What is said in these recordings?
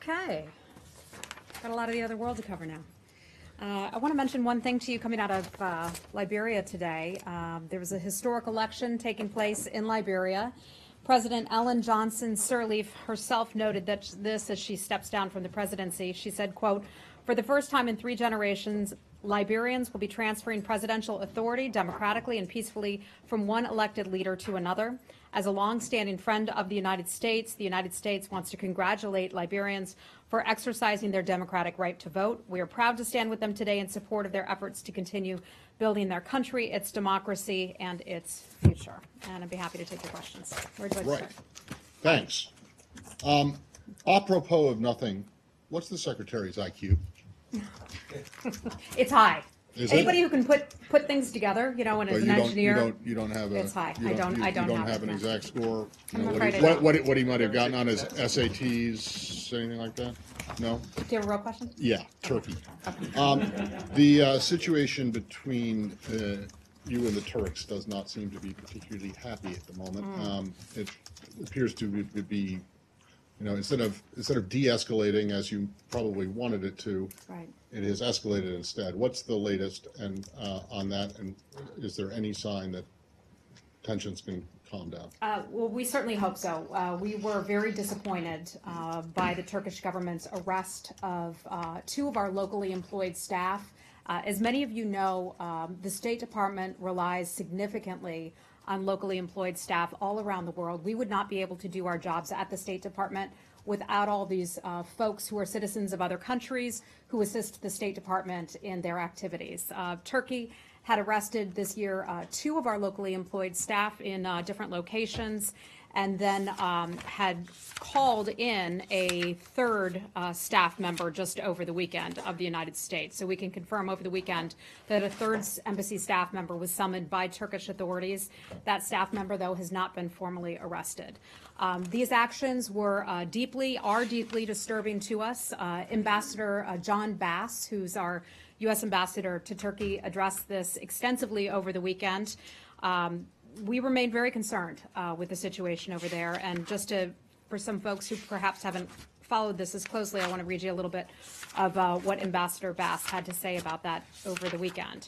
Okay. Got a lot of the other world to cover now. I want to mention one thing to you coming out of Liberia today. There was a historic election taking place in Liberia. President Ellen Johnson Sirleaf herself noted that this as she steps down from the presidency. She said, quote, "For the first time in 3 generations, Liberians will be transferring presidential authority democratically and peacefully from one elected leader to another. As a longstanding friend of the United States wants to congratulate Liberians for exercising their democratic right to vote. We are proud to stand with them today in support of their efforts to continue building their country, its democracy, and its future." And I'd be happy to take your questions. Where would you like to start? Thanks. Apropos of nothing, what's the secretary's IQ? It's high. Is Anybody it? who can put things together, and as an engineer, You don't have a. it's high. You I don't have have an it, no. exact score. I'm afraid I don't. What he might have gotten on his SATs, anything like that? No. Do you have a real question? Yeah, Turkey. The situation between you and the Turks does not seem to be particularly happy at the moment. It appears to be, instead of de-escalating as you probably wanted it to, Right. it has escalated instead. What's the latest and on that, and is there any sign that tensions can calm down? Well, we certainly hope so. We were very disappointed by the Turkish government's arrest of 2 of our locally employed staff. As many of you know, the State Department relies significantly on locally employed staff all around the world. We would not be able to do our jobs at the State Department without all these folks who are citizens of other countries who assist the State Department in their activities. Turkey had arrested this year 2 of our locally employed staff in different locations, and then had called in a 3rd staff member just over the weekend of the United States. So we can confirm over the weekend that a 3rd embassy staff member was summoned by Turkish authorities. That staff member, though, has not been formally arrested. These actions are deeply disturbing to us. Ambassador John Bass, who's our U.S. ambassador to Turkey, addressed this extensively over the weekend. We remain very concerned with the situation over there. And for some folks who perhaps haven't followed this as closely, I want to read you a little bit of what Ambassador Bass had to say about that over the weekend.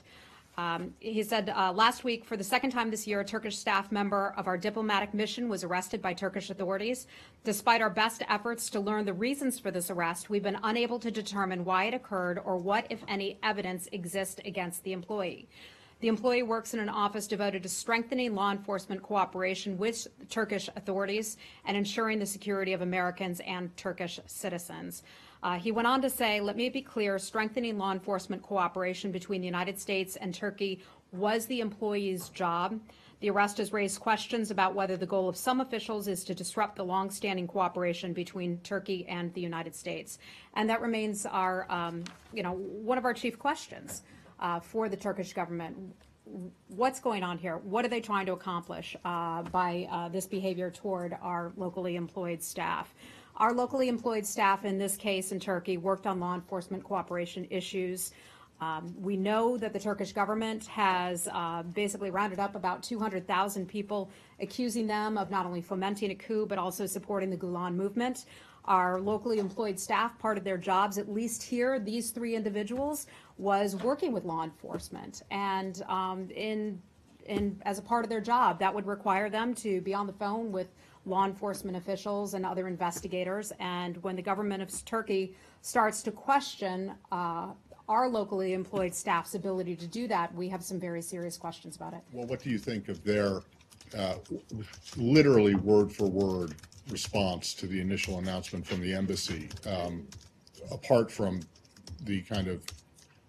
He said, last week, for the 2nd time this year, a Turkish staff member of our diplomatic mission was arrested by Turkish authorities. Despite our best efforts to learn the reasons for this arrest, we've been unable to determine why it occurred or what, if any, evidence exists against the employee. The employee works in an office devoted to strengthening law enforcement cooperation with Turkish authorities and ensuring the security of Americans and Turkish citizens. He went on to say, let me be clear, strengthening law enforcement cooperation between the United States and Turkey was the employee's job. The arrest has raised questions about whether the goal of some officials is to disrupt the longstanding cooperation between Turkey and the United States. And that remains our, one of our chief questions for the Turkish government. What's going on here? What are they trying to accomplish by this behavior toward our locally employed staff? Our locally employed staff, in this case in Turkey, worked on law enforcement cooperation issues. We know that the Turkish government has basically rounded up about 200,000 people, accusing them of not only fomenting a coup, but also supporting the Gulen movement. Our locally employed staff, part of their jobs, at least here, these 3 individuals, was working with law enforcement. And as a part of their job, that would require them to be on the phone with law enforcement officials and other investigators. And when the government of Turkey starts to question our locally employed staff's ability to do that, we have some very serious questions about it. Well, what do you think of their literally word for word response to the initial announcement from the embassy, apart from the kind of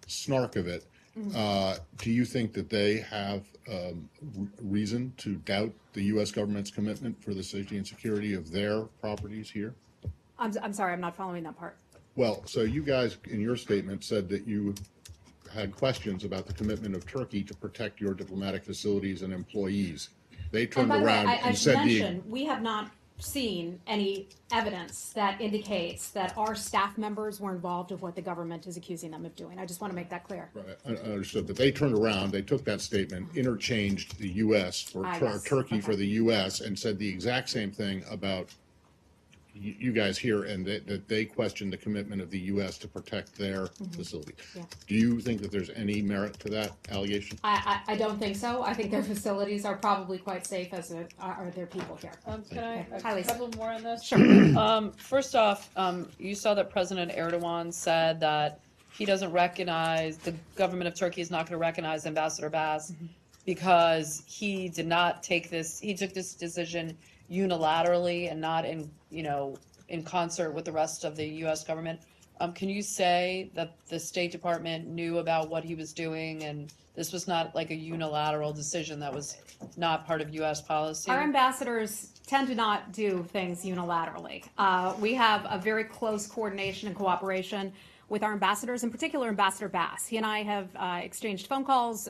snark of it? Do you think that they have reason to doubt the U.S. government's commitment for the safety and security of their properties here? I'm sorry, I'm not following that part. Well, so you guys, in your statement, said that you had questions about the commitment of Turkey to protect your diplomatic facilities and employees. They turned around and said we have not seen any evidence that indicates that our staff members were involved with what the government is accusing them of doing. I just want to make that clear. Right, I understood. But they turned around, they took that statement, interchanged the U.S. for Yes. Turkey Okay. for the U.S. and said the exact same thing about you guys here, and that they question the commitment of the U.S. to protect their facility. Yeah. Do you think that there's any merit to that allegation? I don't think so. I think their facilities are probably quite safe as are their people here. Can I, Hi, a Lisa. couple more on this? Sure. First off, you saw that President Erdogan said that he doesn't recognize, the government of Turkey is not going to recognize Ambassador Bass because he did not take this, he took this decision unilaterally and not in concert with the rest of the U.S. government. Can you say that the State Department knew about what he was doing and this was not like a unilateral decision that was not part of U.S. policy? Our ambassadors tend to not do things unilaterally. We have a very close coordination and cooperation with our ambassadors, in particular Ambassador Bass. He and I have exchanged phone calls,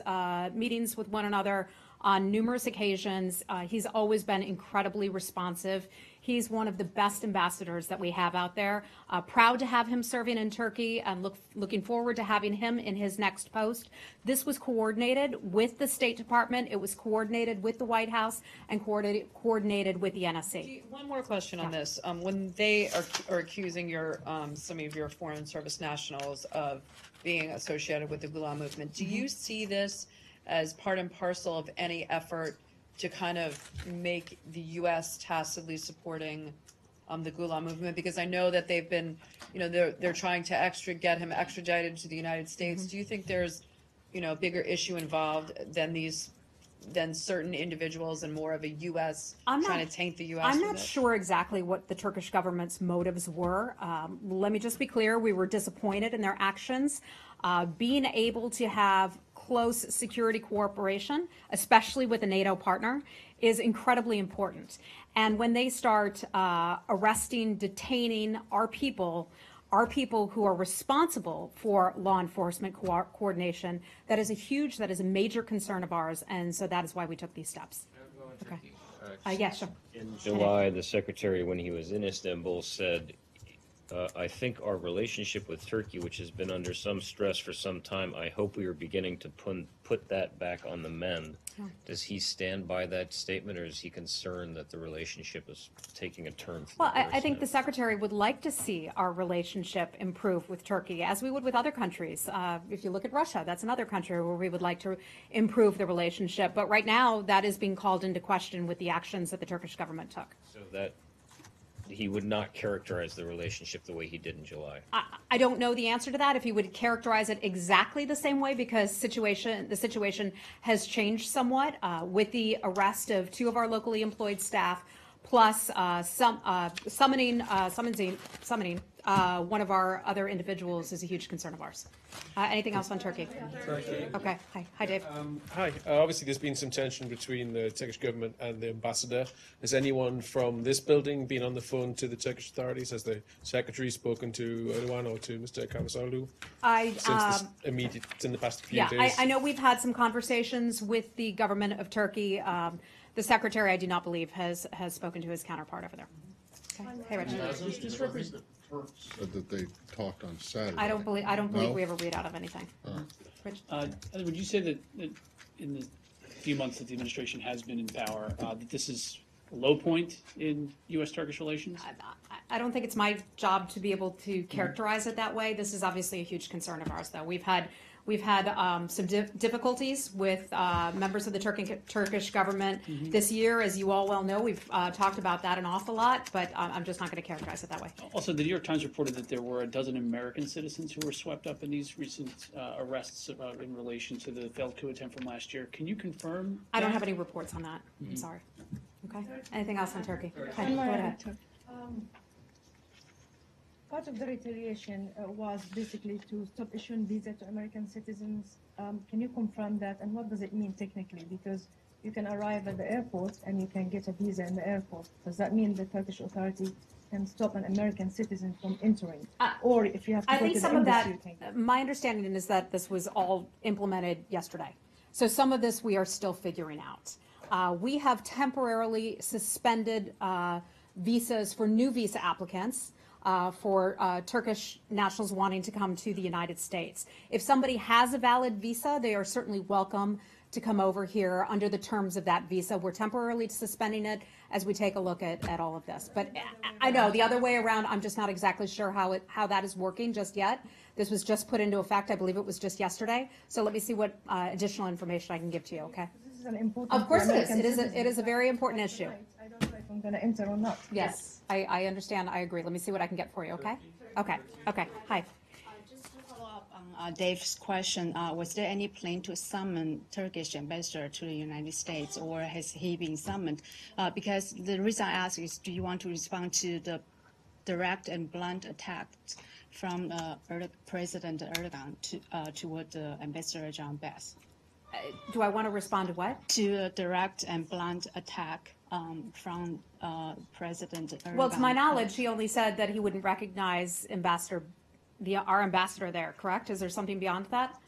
meetings with one another on numerous occasions. He's always been incredibly responsive. He's one of the best ambassadors that we have out there. Proud to have him serving in Turkey and looking forward to having him in his next post. This was coordinated with the State Department. It was coordinated with the White House and coordinated with the NSC. One more question on this. When they are accusing some of your foreign service nationals of being associated with the Gulen movement, do you see this as part and parcel of any effort to kind of make the U.S. tacitly supporting the Gulen movement? Because I know that they've been, they're trying to get him extradited to the United States. Do you think there's, a bigger issue involved than certain individuals and more of a U.S. trying to taint the U.S. I'm not sure exactly what the Turkish government's motives were. Let me just be clear, we were disappointed in their actions. Being able to have close security cooperation, especially with a NATO partner, is incredibly important. And when they start arresting, detaining our people who are responsible for law enforcement coordination, that is a major concern of ours, and so that is why we took these steps. Okay. Yeah, sure. In July, the secretary, when he was in Istanbul, said, I think our relationship with Turkey, which has been under some stress for some time, I hope we are beginning to put that back on the mend. Yeah. Does he stand by that statement, or is he concerned that the relationship is taking a turn? Well, I think the secretary would like to see our relationship improve with Turkey, as we would with other countries. If you look at Russia, that's another country where we would like to improve the relationship. But right now, that is being called into question with the actions that the Turkish government took. So that he would not characterize the relationship the way he did in July. I don't know the answer to that, if he would characterize it exactly the same way, because the situation has changed somewhat with the arrest of 2 of our locally employed staff, plus summoning one of our other individuals is a huge concern of ours. Anything else on Turkey? Okay. Hi, Dave. Hi. Obviously, there's been some tension between the Turkish government and the ambassador. Has anyone from this building been on the phone to the Turkish authorities? Has the secretary spoken to Erdogan or to Mr. Cavusoglu in the past few days? Yeah, I know we've had some conversations with the government of Turkey. The secretary, I do not believe, has spoken to his counterpart over there. Okay. Hey, Rich. This represents said that they talked on Saturday. I don't believe No? we ever read out of anything. Rich? Would you say that in the few months that the administration has been in power, that this is a low point in U.S.-Turkish relations? I don't think it's my job to be able to characterize it that way. This is obviously a huge concern of ours, though. We've had some difficulties with members of the Turkish government this year. As you all well know, we've talked about that an awful lot, but I'm just not going to characterize it that way. Also, the New York Times reported that there were a dozen American citizens who were swept up in these recent arrests in relation to the failed coup attempt from last year. Can you confirm that? I don't have any reports on that. I'm sorry. Okay. Anything else on Turkey? Okay, go ahead. Part of the retaliation was basically to stop issuing visa to American citizens. Can you confirm that, and what does it mean technically? Because you can arrive at the airport and you can get a visa in the airport. Does that mean the Turkish authority can stop an American citizen from entering? Or if you have to I go think to the some of that, embassy, you can. my understanding is that this was all implemented yesterday. So some of this we are still figuring out. We have temporarily suspended visas for new visa applicants for Turkish nationals wanting to come to the United States. If somebody has a valid visa, they are certainly welcome to come over here under the terms of that visa. We're temporarily suspending it as we take a look at all of this. But I know the other way around, I'm just not exactly sure how that is working just yet. This was just put into effect. I believe it was just yesterday. So let me see what additional information I can give to you, okay? This is an important. Of course it is. American It is a very important issue. I don't know if I'm going to enter or not. Yes, I understand. I agree. Let me see what I can get for you, okay? Okay, hi. Just to follow up on Dave's question, was there any plan to summon Turkish ambassador to the United States, or has he been summoned? Because the reason I ask is, do you want to respond to the direct and blunt attacks from President Erdogan toward the Ambassador John Bass? Do I want to respond to what? To a direct and blunt attack from President Erdogan. Well, to my knowledge, he only said that he wouldn't recognize our ambassador there, correct? Is there something beyond that?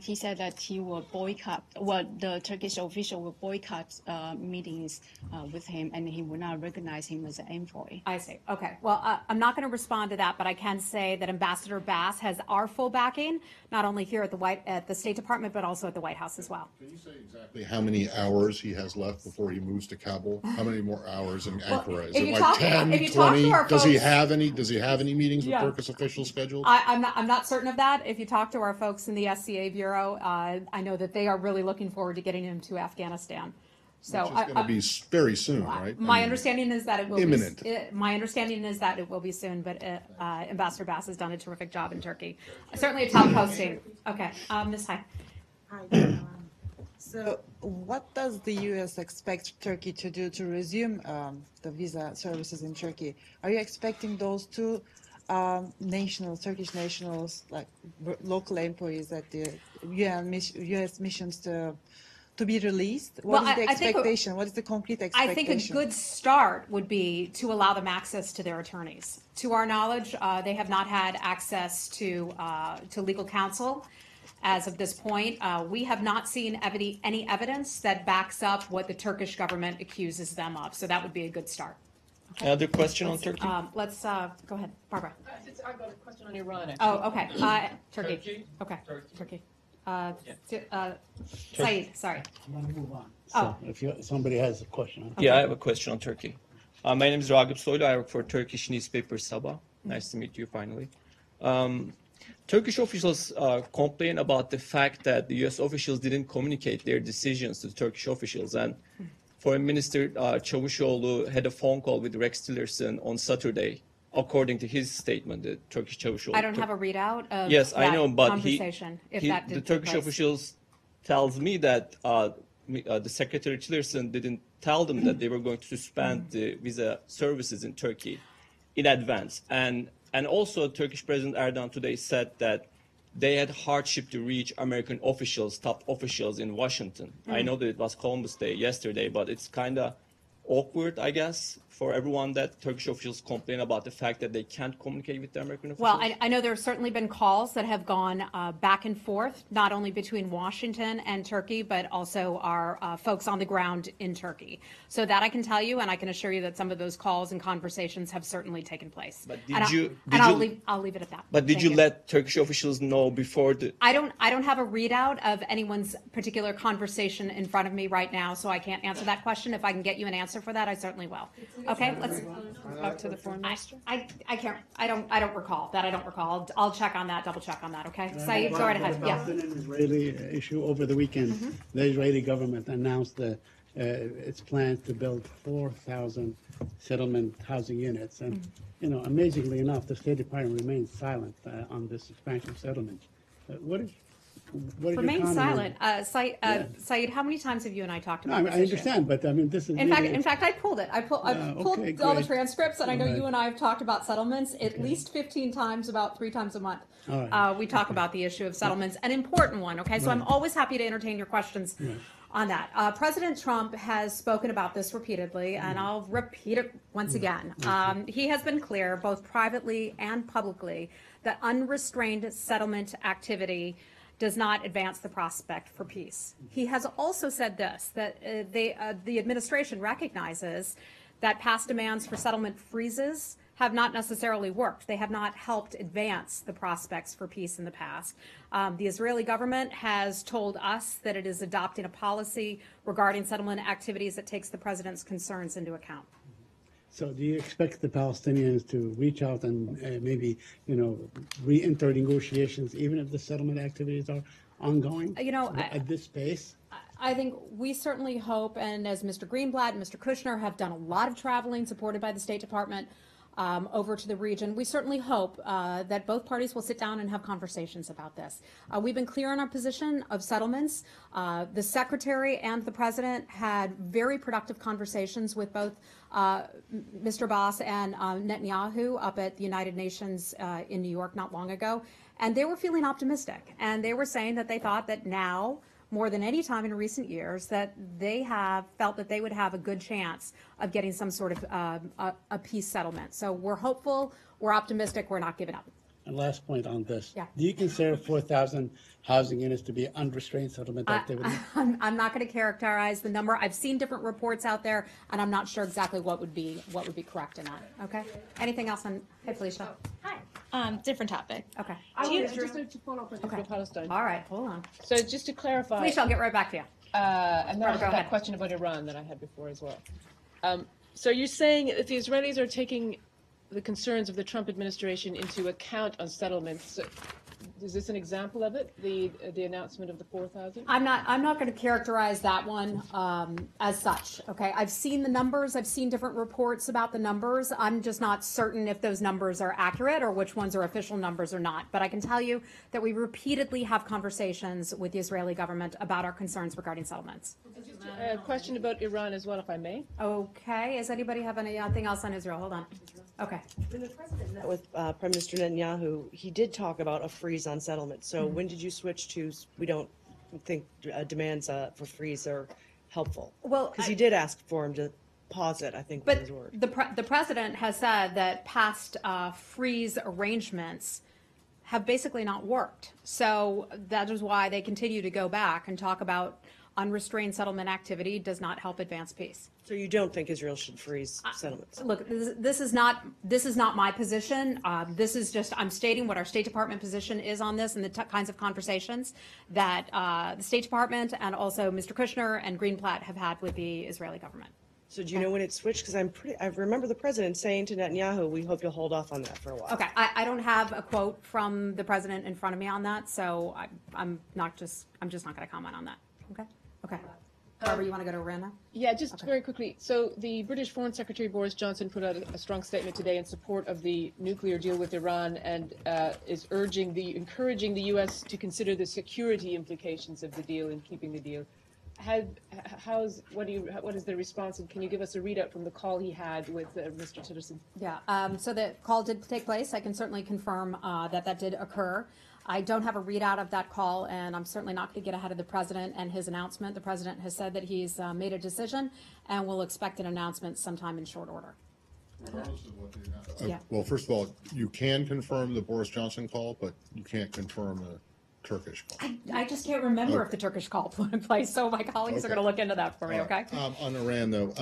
He said that he will boycott, the Turkish official will boycott meetings with him, and he will not recognize him as an envoy. I see. Okay. Well, I'm not going to respond to that, but I can say that Ambassador Bass has our full backing, not only here at the State Department, but also at the White House as well. Can you say exactly how many hours he has left before he moves to Kabul? How many more hours in Ankara? Is if it you like talk- 10, if you talk to 20? our Does he folks- have any meetings with Yeah. Turkish officials scheduled? I'm not certain of that. If you talk to our folks in the SCA Bureau, I know that they are really looking forward to getting him to Afghanistan. So Which is going to be very soon, right? I my mean, understanding is that it will imminent. my understanding is that it will be soon, but Ambassador Bass has done a terrific job in Turkey. Certainly a top posting. Okay, Ms. Hai. Hi. So, what does the U.S. expect Turkey to do to resume the visa services in Turkey? Are you expecting those two Turkish nationals, like local employees at the U.S. missions to be released? What is the I think expectation? What is the concrete I expectation? think a good start would be to allow them access to their attorneys. To our knowledge, they have not had access to legal counsel as of this point. We have not seen any evidence that backs up what the Turkish government accuses them of. So that would be a good start. Another question on Turkey? Let's go ahead, Barbara. I've got a question on Iran, actually. Oh, okay. Turkey. Turkey? Okay. Turkey. Turkey. Saeed, sorry. I'm going to move on. Oh. So if somebody has a question. Yeah, I have a question on Turkey. My name is Ragıp Soylu. I work for Turkish newspaper Sabah. Nice to meet you finally. Turkish officials complain about the fact that the U.S. officials didn't communicate their decisions to the Turkish officials. And Foreign Minister Çavuşoğlu had a phone call with Rex Tillerson on Saturday, according to his statement, the Turkish Çavuşoğlu. I don't have a readout of Yes, I that know, but conversation, if that the did take Turkish place. officials tells me that the Secretary Tillerson didn't tell them that they were going to suspend the visa services in Turkey in advance. And also Turkish President Erdogan today said that they had hardship to reach American officials, top officials in Washington. I know that it was Columbus Day yesterday, but it's kind of awkward, I guess, for everyone that Turkish officials complain about the fact that they can't communicate with the American officials. Well, I know there have certainly been calls that have gone back and forth, not only between Washington and Turkey, but also our folks on the ground in Turkey. So that I can tell you, and I can assure you that some of those calls and conversations have certainly taken place. But I'll leave it at that. But did Thank you let Turkish officials know before the... I don't have a readout of anyone's particular conversation in front of me right now, so I can't answer that question. If I can get you an answer for that, I certainly will. Okay, let's Up to the foreign minister? I can't, I don't recall that. I don't recall. I'll check on that, double check on that, okay? Saeed, go right ahead. Yeah. About an Israeli issue over the weekend, the Israeli government announced its plans to build 4,000 settlement housing units. And, amazingly enough, the State Department remains silent on this expansion of settlement. What is your Remain comment on silent. it? Saeed, how many times have you and I talked No, about I this issue? understand, but I mean, this is In really- fact, I pulled it. I've pulled okay, all the great. transcripts, and I know All right. you and I have talked about settlements at least 15 times, about 3 times a month. All right. We talk about the issue of settlements, an important one. Okay, so I'm always happy to entertain your questions on that. President Trump has spoken about this repeatedly, and I'll repeat it once again. He has been clear, both privately and publicly, that unrestrained settlement activity does not advance the prospect for peace. He has also said this, that the administration recognizes that past demands for settlement freezes have not necessarily worked. They have not helped advance the prospects for peace in the past. The Israeli government has told us that it is adopting a policy regarding settlement activities that takes the president's concerns into account. So do you expect the Palestinians to reach out and maybe, re-enter negotiations, even if the settlement activities are ongoing? At this pace? I think we certainly hope, and as Mr. Greenblatt and Mr. Kushner have done a lot of traveling supported by the State Department over to the region, we certainly hope that both parties will sit down and have conversations about this. We've been clear on our position of settlements. The Secretary and the President had very productive conversations with both Mr. Abbas and Netanyahu up at the United Nations in New York not long ago, and they were feeling optimistic, and they were saying that they thought that now, more than any time in recent years, that they have felt that they would have a good chance of getting some sort of a peace settlement. So we're hopeful, we're optimistic, we're not giving up. And last point on this. Yeah. Do you consider 4,000 housing units to be unrestrained settlement activity? I'm not going to characterize the number. I've seen different reports out there, and I'm not sure exactly what would be correct in that. Okay. Anything else on? Hey, Felicia. Hi. Different topic. Okay. Just to follow up on Israel Palestine. All right. Hold on. So just to clarify, Felicia, I'll get right back to you. and then Go that ahead. question about Iran that I had before as well. So you're saying if the Israelis are taking the concerns of the Trump administration into account on settlements, is this an example of it? The announcement of the 4,000? I'm not going to characterize that one as such. Okay, I've seen the numbers. I've seen different reports about the numbers. I'm just not certain if those numbers are accurate or which ones are official numbers or not. But I can tell you that we repeatedly have conversations with the Israeli government about our concerns regarding settlements. A question about Iran as well, if I may. Okay, does anybody have anything else on Israel? Hold on. Okay. When the president met with Prime Minister Netanyahu, he did talk about a freeze on settlement. So when did you switch to, we don't think demands for freeze are helpful? Well, because he did ask for him to pause it, I think, was but his word. the president has said that past freeze arrangements have basically not worked. So that is why they continue to go back and talk about unrestrained settlement activity does not help advance peace. So you don't think Israel should freeze settlements? Look, this is not my position. This is just, I'm stating what our State Department position is on this and the kinds of conversations that the State Department and also Mr. Kushner and Greenblatt have had with the Israeli government. So do you know when it switched? Because I remember the president saying to Netanyahu, we hope you'll hold off on that for a while. Okay, I don't have a quote from the president in front of me on that, so I'm just not going to comment on that. Okay. Okay. Barbara, you want to go to Iran now? Yeah, just very quickly. So the British Foreign Secretary Boris Johnson put out a strong statement today in support of the nuclear deal with Iran and is encouraging the U.S. to consider the security implications of the deal and keeping the deal. What is the response, and can you give us a readout from the call he had with Mr. Tillerson? Yeah. So the call did take place. I can certainly confirm that did occur. I don't have a readout of that call, and I'm certainly not going to get ahead of the president and his announcement. The president has said that he's made a decision, and we'll expect an announcement sometime in short order. Yeah. Well, first of all, you can confirm the Boris Johnson call, but you can't confirm the Turkish call. I just can't remember if the Turkish call put in place, so my colleagues are going to look into that for me, okay? On Iran, though,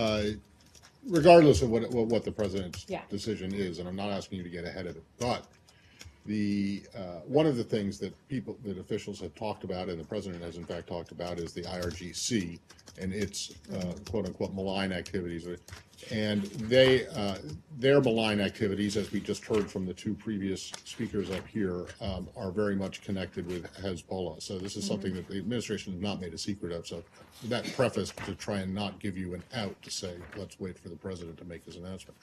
regardless of what the president's Yeah. decision is, and I'm not asking you to get ahead of it, but one of the things that officials have talked about, and the president has in fact talked about, is the IRGC and its quote unquote malign activities. And their malign activities, as we just heard from the two previous speakers up here, are very much connected with Hezbollah. So this is something that the administration has not made a secret of. So that preface to try and not give you an out to say, let's wait for the president to make his announcement.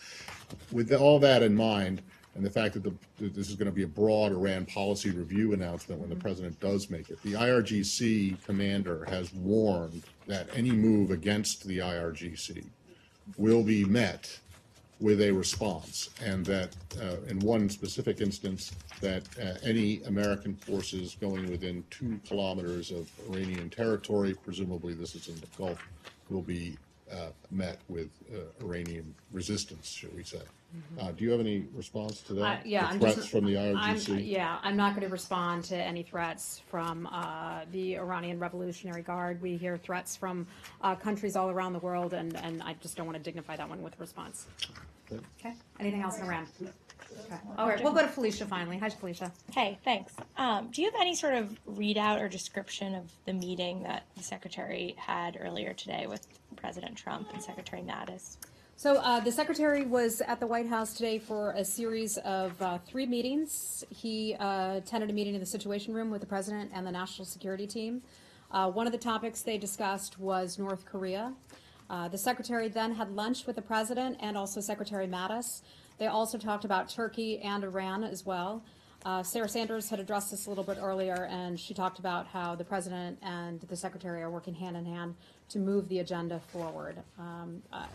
With all that in mind, and the fact that this is going to be a broad Iran policy review announcement when the president does make it, the IRGC commander has warned that any move against the IRGC will be met with a response, and that in one specific instance, that any American forces going within 2 kilometers of Iranian territory, presumably this is in the Gulf, will be met with Iranian resistance, shall we say. Do you have any response to that? Yeah, The threats from the IRGC? I'm not going to respond to any threats from the Iranian Revolutionary Guard. We hear threats from countries all around the world, and I just don't want to dignify that one with a response. Okay, anything else in Iran? Okay. All right, we'll go to Felicia finally. Hi, Felicia. Hey, thanks. Do you have any sort of readout or description of the meeting that the Secretary had earlier today with President Trump and Secretary Mattis? So the Secretary was at the White House today for a series of 3 meetings. He attended a meeting in the Situation Room with the President and the National Security Team. One of the topics they discussed was North Korea. The Secretary then had lunch with the President and also Secretary Mattis. They also talked about Turkey and Iran as well. Sarah Sanders had addressed this a little bit earlier, and she talked about how the President and the Secretary are working hand in hand to move the agenda forward.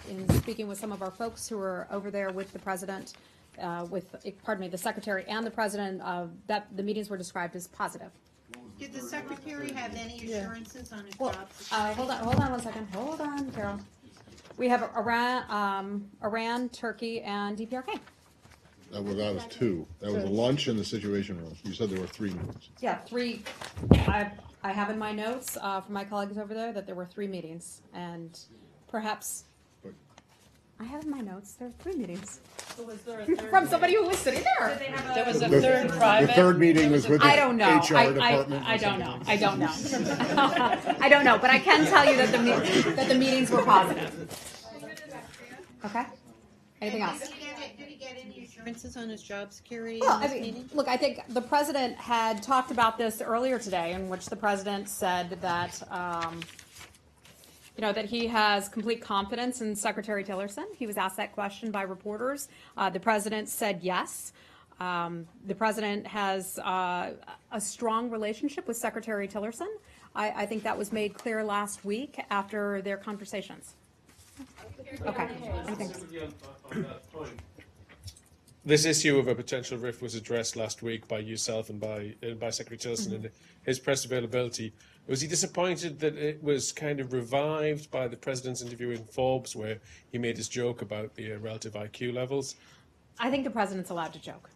In speaking with some of our folks who were over there with the President, the Secretary and the President, that the meetings were described as positive. Did the Secretary have any assurances on his Well, job security? hold on 1 second. Hold on, Carol. We have Iran, Turkey, and DPRK. That was 2. That was a lunch in the Situation Room. You said there were 3 meetings. Yeah, 3. I have in my notes from my colleagues over there that there were 3 meetings, and perhaps I have in my notes there were 3 meetings. So was there a third From somebody who was sitting there. There was a third private. The third meeting was with the I don't know. HR department. I don't know. I don't know. I don't know, but I can tell you that the meetings were positive. Okay. Anything else? Did he get any assurances on his job security Well, in I this mean, meeting? look, I think the President had talked about this earlier today, in which the President said that, that he has complete confidence in Secretary Tillerson. He was asked that question by reporters. The President said yes. The President has a strong relationship with Secretary Tillerson. I think that was made clear last week after their conversations. Okay. Anything? This issue of a potential rift was addressed last week by yourself and by Secretary Tillerson in his press availability. Was he disappointed that it was kind of revived by the President's interview in Forbes, where he made his joke about the relative IQ levels? I think the President's allowed to joke.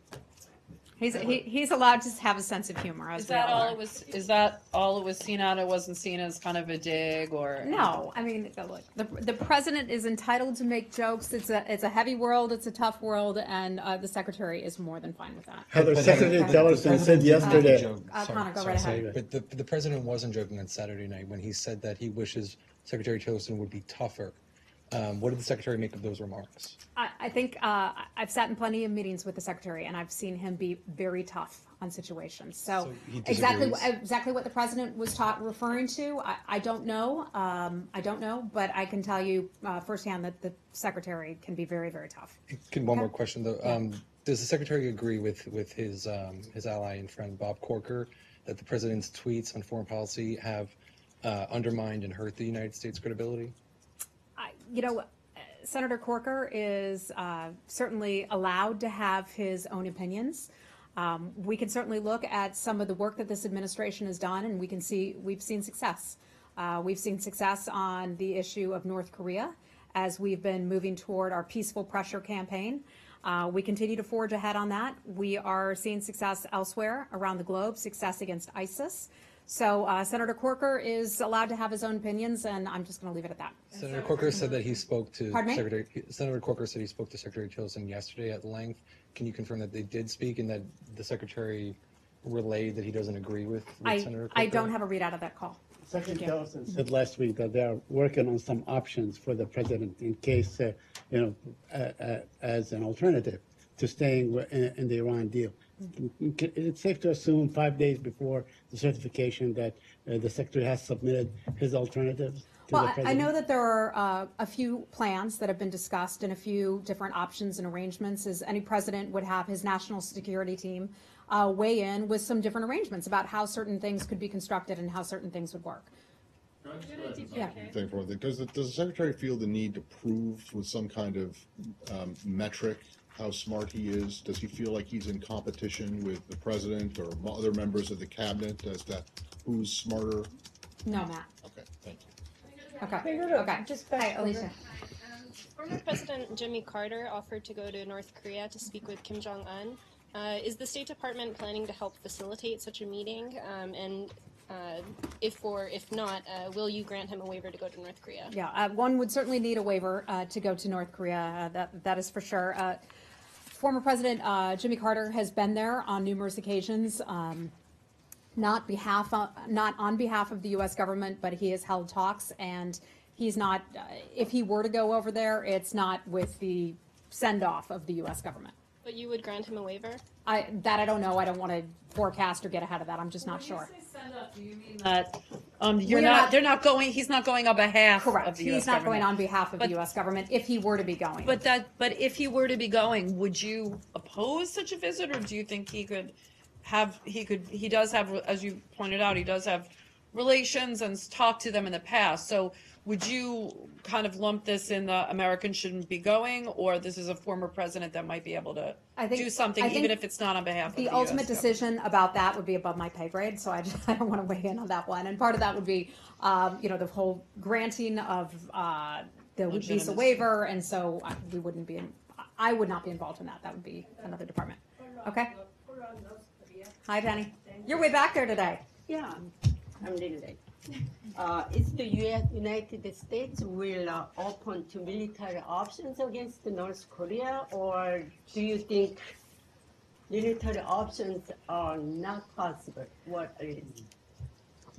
He's allowed to have a sense of humor. As Is that all it was? Is that all it was seen at? It wasn't seen as kind of a dig or No, I mean, look, the President is entitled to make jokes. It's a heavy world. It's a tough world, and the Secretary is more than fine with that. Heather, Secretary Tillerson said yesterday. Connor, go right ahead. But the President wasn't joking on Saturday night when he said that he wishes Secretary Tillerson would be tougher. What did the Secretary make of those remarks? I think I've sat in plenty of meetings with the Secretary, and I've seen him be very tough on situations. So he exactly what the President was referring to, I don't know. But I can tell you firsthand that the Secretary can be very, very tough. One more question though. Does the Secretary agree with his ally and friend Bob Corker that the President's tweets on foreign policy have undermined and hurt the United States' credibility? Senator Corker is certainly allowed to have his own opinions. We can certainly look at some of the work that this administration has done, and we've seen success. We've seen success on the issue of North Korea as we've been moving toward our peaceful pressure campaign. We continue to forge ahead on that. We are seeing success elsewhere around the globe, success against ISIS. So Senator Corker is allowed to have his own opinions, and I'm just going to leave it at that. Senator Corker said that he spoke to Pardon me? Senator Corker said he spoke to Secretary Tillerson yesterday at length. Can you confirm that they did speak and that the Secretary relayed that he doesn't agree with Senator Corker? I don't have a readout of that call. Secretary Tillerson said last week that they are working on some options for the President in case, as an alternative to staying in the Iran deal. It's safe to assume 5 days before the certification that the Secretary has submitted his alternatives to the President? I know that there are a few plans that have been discussed and a few different options and arrangements, as any president would have his national security team weigh in with some different arrangements about how certain things could be constructed and how certain things would work. Yeah. Does the Secretary feel the need to prove with some kind of metric how smart he is? Does he feel like he's in competition with the President or other members of the Cabinet as to who's smarter? No, Matt. Okay, thank you. Okay. Hi, Alicia. Former President Jimmy Carter offered to go to North Korea to speak with Kim Jong-un. Is the State Department planning to help facilitate such a meeting? And If not, will you grant him a waiver to go to North Korea? Yeah, one would certainly need a waiver to go to North Korea. That is for sure. Former President Jimmy Carter has been there on numerous occasions, not on behalf of the U.S. government, but he has held talks, and he's not. If he were to go over there, it's not with the send-off of the U.S. government. But you would grant him a waiver? I don't know. I don't want to forecast or get ahead of that. I'm just not sure. Do you mean that they're not going? He's not going on behalf Correct. of the U.S. He's not going government. on behalf of the U.S. government if he were to be going. But if he were to be going, would you oppose such a visit, or do you think he does have, as you pointed out, he does have relations and talked to them in the past. So would you kind of lump this in the Americans shouldn't be going, or this is a former president that might be able to do something, even if it's not on behalf of the ultimate US decision about that would be above my pay grade, so I don't want to weigh in on that one. And part of that would be, the whole granting of the visa waiver, and so I would not be involved in that. That would be another department. Okay. Hi, Penny. You're way back there today. Yeah, I'm really late. Is the United States will open to military options against North Korea, or do you think military options are not possible? What is?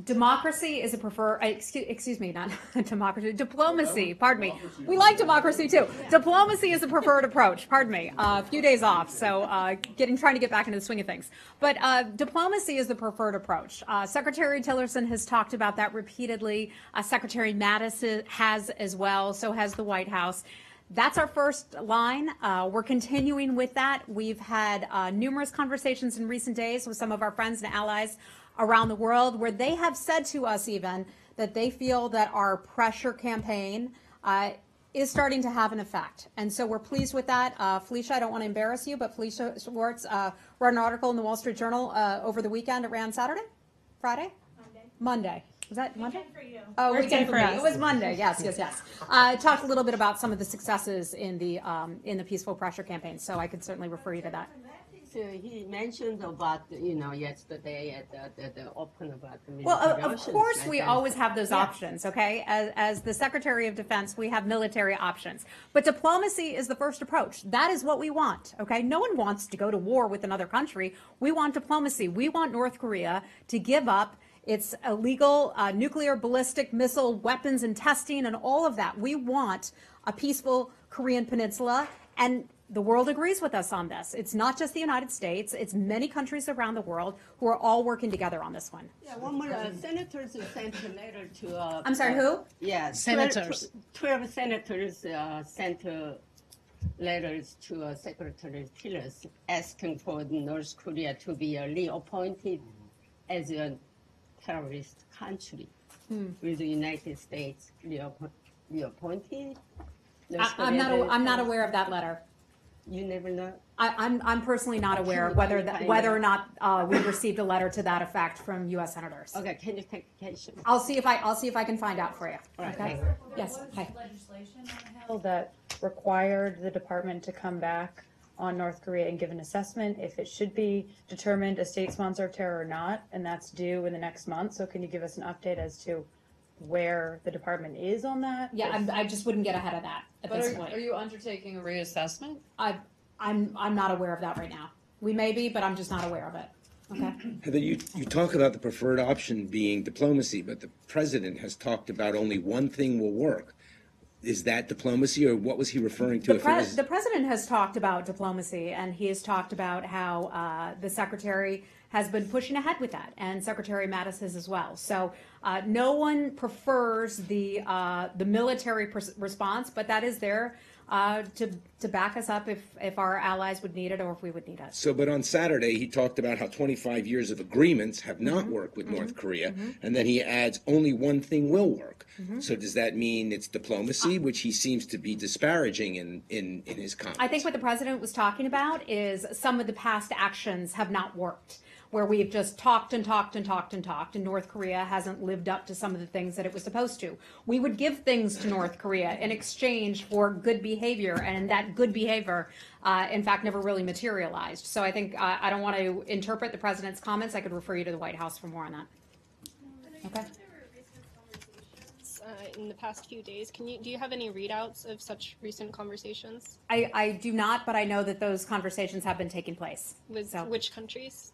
Democracy is a preferred, excuse me, not democracy, diplomacy, pardon me. We like democracy too. Diplomacy is a preferred approach, pardon me. A few days off, so trying to get back into the swing of things. But diplomacy is the preferred approach. Secretary Tillerson has talked about that repeatedly. Secretary Mattis has as well, so has the White House. That's our first line. We're continuing with that. We've had numerous conversations in recent days with some of our friends and allies around the world where they have said to us even that they feel that our pressure campaign is starting to have an effect. And so we're pleased with that. Felicia, I don't want to embarrass you, but Felicia Schwartz wrote an article in the Wall Street Journal over the weekend. It ran Saturday? Friday? Monday. Was that Monday? For you. Oh, Weekend weekend for for me. us. It was Monday. Yes. Talked a little bit about some of the successes in the peaceful pressure campaign. So I could certainly refer you to that. So he mentioned about, yesterday at the open about the military Well, of options, course, like we that. always have those options, okay? As the Secretary of Defense, we have military options. But diplomacy is the first approach. That is what we want, okay? No one wants to go to war with another country. We want diplomacy. We want North Korea to give up its illegal nuclear ballistic missile weapons and testing and all of that. We want a peaceful Korean peninsula, and the world agrees with us on this. It's not just the United States. It's many countries around the world who are all working together on this one. Yeah, one more. Senators sent a letter to. I'm sorry, who? Yeah, Senators. 12 senators sent letters to Secretary Tillerson asking for North Korea to be reappointed as a terrorist country. Will the United States reappointed? I'm not aware of that letter. You never know. I'm personally not aware of whether or not we received a letter to that effect from U.S. senators. Okay, can you take attention? I'll see if I can find out for you. All right, Okay. Yes. Hi. Legislation on Hill that required the department to come back on North Korea and give an assessment if it should be determined a state sponsor of terror or not, and that's due in the next month. So can you give us an update as to where the department is on that? Yeah, I just wouldn't get ahead of that at this point. Are you undertaking a reassessment? I'm not aware of that right now. We may be, but I'm just not aware of it. Okay. Heather, you talk about the preferred option being diplomacy, but the president has talked about only one thing will work. Is that diplomacy, or what was he referring to? The president has talked about diplomacy, and he has talked about how the secretary has been pushing ahead with that, and Secretary Mattis has as well. So no one prefers the military response, but that is there to back us up if our allies would need it or if we would need it. So, but on Saturday, he talked about how 25 years of agreements have not worked with North Korea, and then he adds only one thing will work. So does that mean it's diplomacy, which he seems to be disparaging in his comments? I think what the president was talking about is some of the past actions have not worked, where we've just talked and talked and talked and talked, and North Korea hasn't lived up to some of the things that it was supposed to. We would give things to North Korea in exchange for good behavior, and that good behavior, in fact, never really materialized. So I think I don't want to interpret the president's comments. I could refer you to the White House for more on that. Okay. In the past few days, do you have any readouts of such recent conversations? I do not, but I know that those conversations have been taking place. With So, which countries?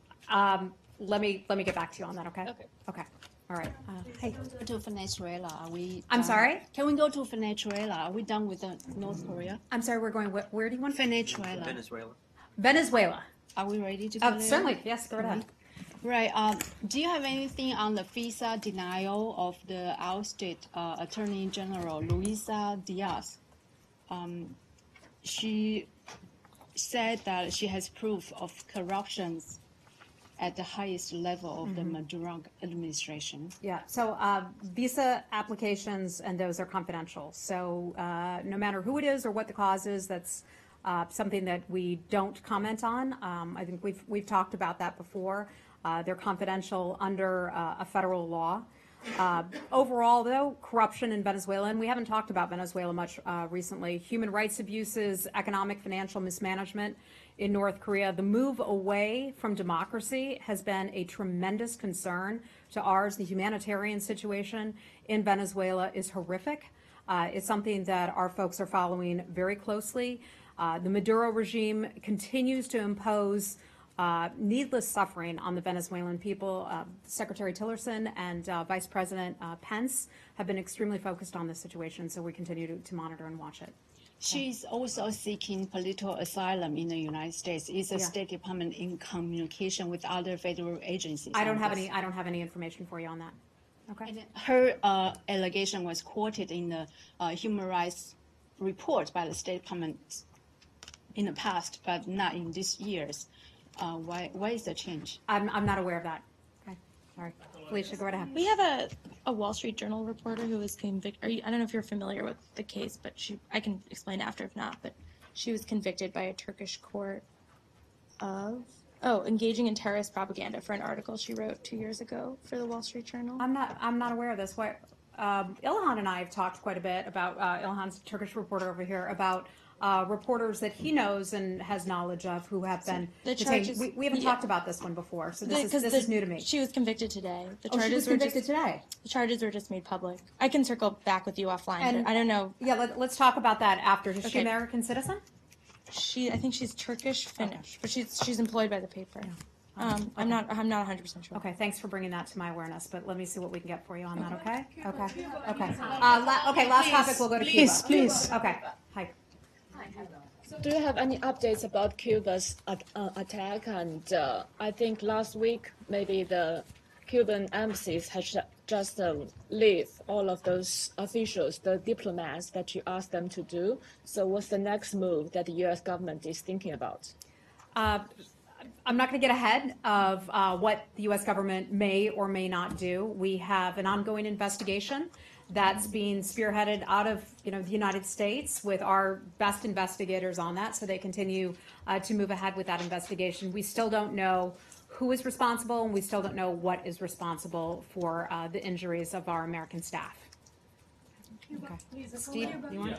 let me get back to you on that, okay? Okay. Okay. All right. Hey. To Venezuela, are we? I'm sorry? Can we go to Venezuela? Are we done with North Korea? I'm sorry, we're going, where do you want? Venezuela. Venezuela. Are we ready to go there? Certainly, yes, go ahead. Right. Do you have anything on the visa denial of the ousted Attorney General Luisa Diaz? She said that she has proof of corruptions at the highest level of the Maduro administration. Yeah, so visa applications, and those are confidential. So no matter who it is or what the cause is, that's something that we don't comment on. I think we've talked about that before. They're confidential under a federal law. Overall, though, corruption in Venezuela, and we haven't talked about Venezuela much recently, human rights abuses, economic, financial mismanagement in North Korea. The move away from democracy has been a tremendous concern to ours. The humanitarian situation in Venezuela is horrific. It's something that our folks are following very closely. The Maduro regime continues to impose needless suffering on the Venezuelan people. Secretary Tillerson and Vice President Pence have been extremely focused on this situation, so we continue to monitor and watch it. She's also seeking political asylum in the United States. Is the State Department in communication with other federal agencies? I don't have any information for you on that. Okay. Her allegation was quoted in the human rights report by the State Department in the past, but not in these years. Why is the change? I'm not aware of that. Okay. Sorry. Felicia, go right ahead. We have a Wall Street Journal reporter who was convicted. I don't know if you're familiar with the case, but I can explain after if not. But she was convicted by a Turkish court of engaging in terrorist propaganda for an article she wrote 2 years ago for the Wall Street Journal. I'm not aware of this. Ilhan and I have talked quite a bit about Ilhan's a Turkish reporter over here about reporters that he knows and has knowledge of who have been detained. We haven't talked about this one before, so this is new to me. She was convicted today. She was convicted today. The charges were just made public. I can circle back with you offline, but I don't know. Yeah, let's talk about that after. Is she American citizen? I think she's Turkish Finnish, but she's employed by the paper. I'm not 100% sure. Okay, thanks for bringing that to my awareness, but let me see what we can get for you on that, okay? Okay, last topic, we'll go to Cuba. Please. Okay, hi. Do you have any updates about Cuba's attack? And I think last week, maybe the Cuban embassies has just leave all of those officials, the diplomats that you asked them to do. So what's the next move that the U.S. government is thinking about? I'm not going to get ahead of what the U.S. government may or may not do. We have an ongoing investigation that's being spearheaded out of the United States with our best investigators on that, so they continue to move ahead with that investigation. We still don't know who is responsible, and we still don't know what is responsible for the injuries of our American staff. Okay. Steve, you want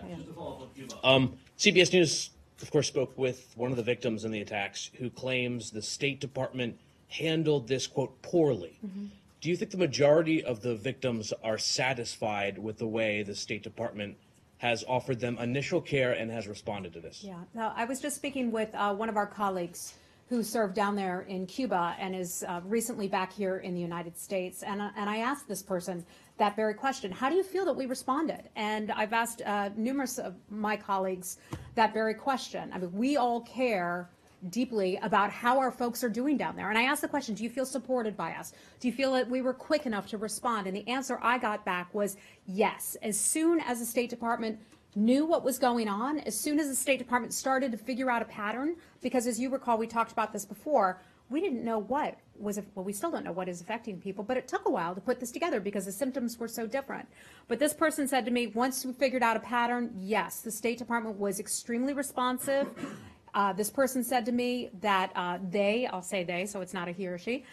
to? CBS News, of course, spoke with one of the victims in the attacks who claims the State Department handled this, quote, poorly. Mm-hmm. Do you think the majority of the victims are satisfied with the way the State Department has offered them initial care and has responded to this? Yeah, no, I was just speaking with one of our colleagues who served down there in Cuba and is recently back here in the United States. And I asked this person that very question. How do you feel that we responded? And I've asked numerous of my colleagues that very question. I mean, we all care deeply about how our folks are doing down there. And I asked the question, do you feel supported by us? Do you feel that we were quick enough to respond? And the answer I got back was yes. As soon as the State Department knew what was going on, as soon as the State Department started to figure out a pattern, because as you recall, we talked about this before, we didn't know what was, well, we still don't know what is affecting people, but it took a while to put this together because the symptoms were so different. But this person said to me, once we figured out a pattern, yes, the State Department was extremely responsive. This person said to me that I'll say they, so it's not a he or she,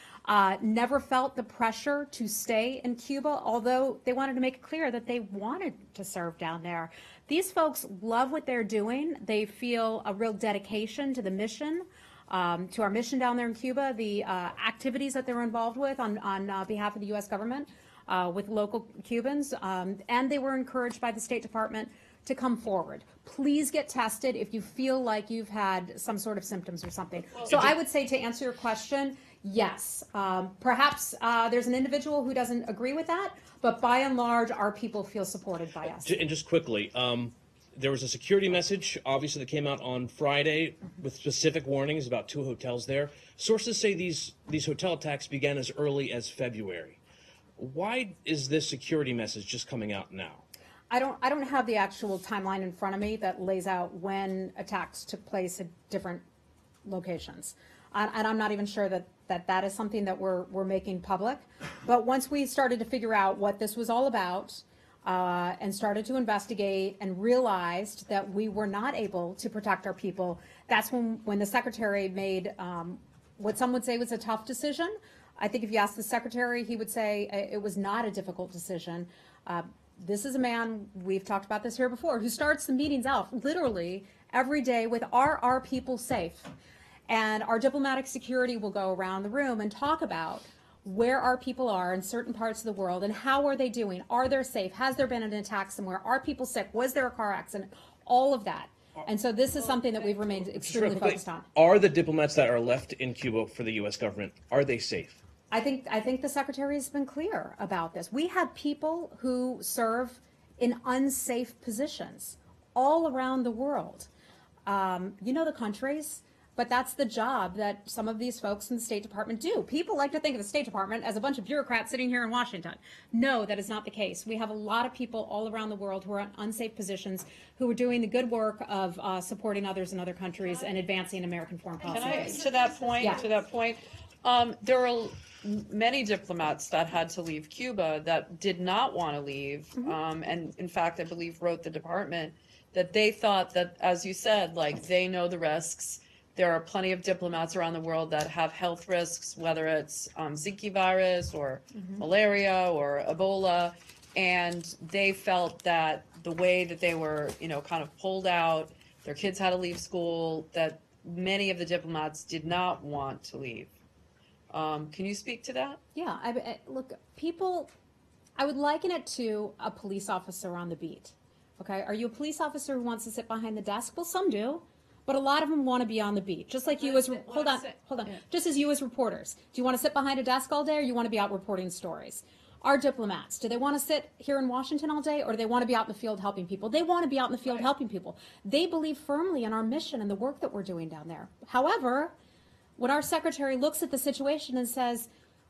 never felt the pressure to stay in Cuba, although they wanted to make it clear that they wanted to serve down there. These folks love what they're doing. They feel a real dedication to the mission, to our mission down there in Cuba, the activities that they're involved with on behalf of the U.S. government. with local Cubans, and they were encouraged by the State Department to come forward. Please get tested if you feel like you've had some sort of symptoms or something. So I would say, to answer your question, yes. Perhaps there's an individual who doesn't agree with that, but by and large, our people feel supported by us. And just quickly, there was a security message, obviously, that came out on Friday with specific warnings about 2 hotels there. Sources say these hotel attacks began as early as February. Why is this security message just coming out now? I don't have the actual timeline in front of me that lays out when attacks took place at different locations. And I'm not even sure that is something that we're making public. But once we started to figure out what this was all about, and started to investigate and realized that we were not able to protect our people, that's when the secretary made what some would say was a tough decision. I think if you ask the secretary, he would say it was not a difficult decision. This is a man, we've talked about this here before, who starts the meetings out literally every day with, are our people safe? And our diplomatic security will go around the room and talk about where our people are in certain parts of the world and how are they doing? Are they safe? Has there been an attack somewhere? Are people sick? Was there a car accident? All of that. And so this is something that we've remained extremely focused on. Are the diplomats that are left in Cuba for the U.S. government, are they safe? I think the secretary has been clear about this. We have people who serve in unsafe positions all around the world. You know the countries, but that's the job that some of these folks in the State Department do. People like to think of the State Department as a bunch of bureaucrats sitting here in Washington. No, that is not the case. We have a lot of people all around the world who are in unsafe positions, who are doing the good work of supporting others in other countries and advancing American foreign policy. To that point, there are many diplomats that had to leave Cuba that did not want to leave, and in fact, I believe wrote the department that they thought that, as you said, like, they know the risks. There are plenty of diplomats around the world that have health risks, whether it's Zika virus or malaria or Ebola, and they felt that the way that they were, kind of pulled out, their kids had to leave school, that many of the diplomats did not want to leave. Can you speak to that? Yeah, look, people, I would liken it to a police officer on the beat. Okay, are you a police officer who wants to sit behind the desk? Well, some do, but a lot of them want to be on the beat, just like you as, hold on, just as you as reporters. Do you want to sit behind a desk all day, or you want to be out reporting stories? Our diplomats, do they want to sit here in Washington all day, or do they want to be out in the field helping people? They want to be out in the field helping people. They believe firmly in our mission and the work that we're doing down there. However, when our secretary looks at the situation and says,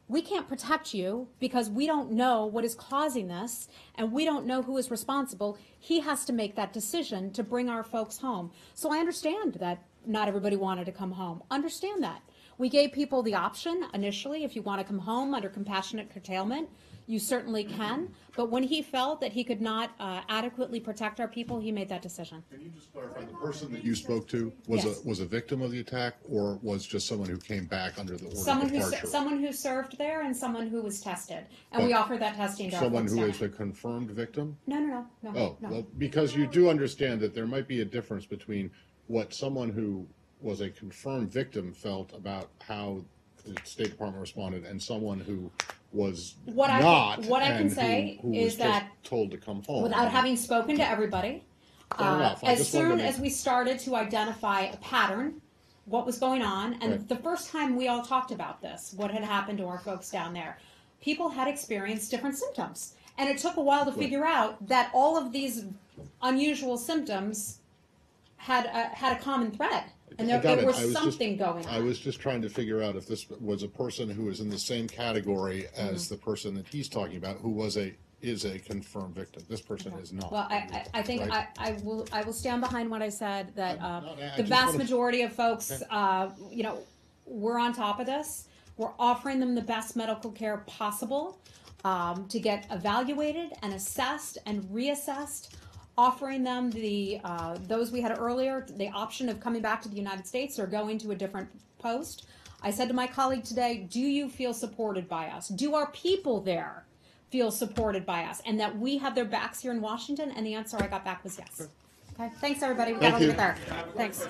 we can't protect you because we don't know what is causing this and we don't know who is responsible, he has to make that decision to bring our folks home. So I understand that not everybody wanted to come home. Understand that. We gave people the option initially, if you want to come home under compassionate curtailment, you certainly can. But when he felt that he could not adequately protect our people, he made that decision. Can you just clarify, the person that you spoke to was a victim of the attack, or was just someone who came back under the order of departure? Someone who served there and someone who was tested. And we offered that testing to our someone folks who down is a confirmed victim? No. Oh, well, because you do understand that there might be a difference between what someone who was a confirmed victim felt about how the State Department responded and someone who was what I can say who is was that just told to come home. without having spoken to everybody, as soon as we started to identify a pattern, what was going on, and the first time we all talked about this, what had happened to our folks down there, people had experienced different symptoms. And it took a while to figure out that all of these unusual symptoms had a common thread. And there was something going on. I was just trying to figure out if this was a person who is in the same category as the person that he's talking about, who is a confirmed victim. This person is not. Well, I think right? I will stand behind what I said, that the vast majority of folks, we're on top of this. We're offering them the best medical care possible to get evaluated and assessed and reassessed, offering them those we had earlier, the option of coming back to the United States or going to a different post. I said to my colleague today, do you feel supported by us? Do our people there feel supported by us? And that we have their backs here in Washington? And the answer I got back was yes. Okay, thanks everybody. We got to leave it there. Thanks.